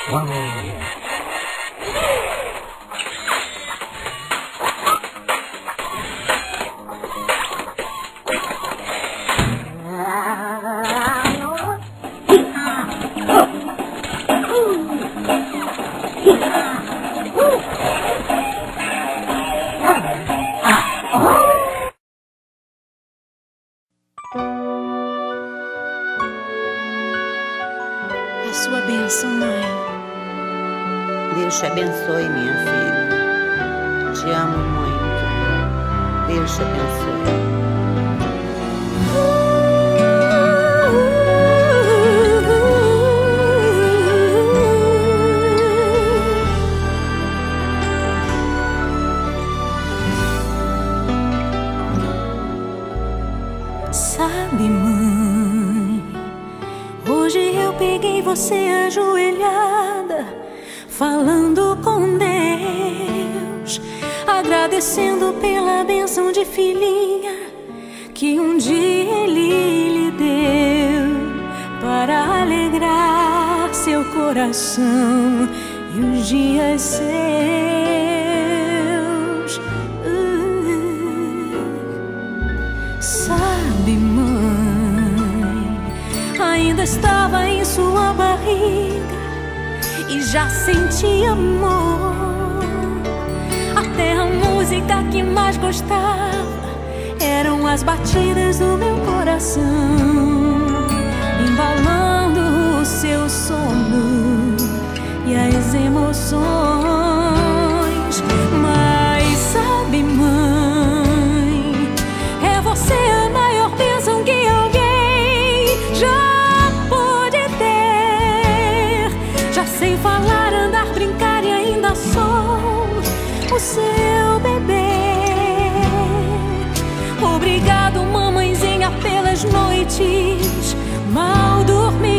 A sua bênção, mãe. Deus te abençoe, minha filha. Te amo muito. Deus te abençoe. Sabe, mãe, hoje eu peguei você ajoelhada, falando com Deus, agradecendo pela bênção de filhinha que um dia Ele lhe deu, para alegrar seu coração e os dias seus. Sabe, mãe, ainda estava em sua barriga e já sentia amor. Até a música que mais gostava eram as batidas do meu coração, embalando o seu sono e as emoções. Mas sabe, mãe, é você a maior bênção que alguém já pôde ter. Já sei falar, andar, brincar e ainda sou o seu bebê. Obrigado, mamãezinha, pelas noites mal dormidas.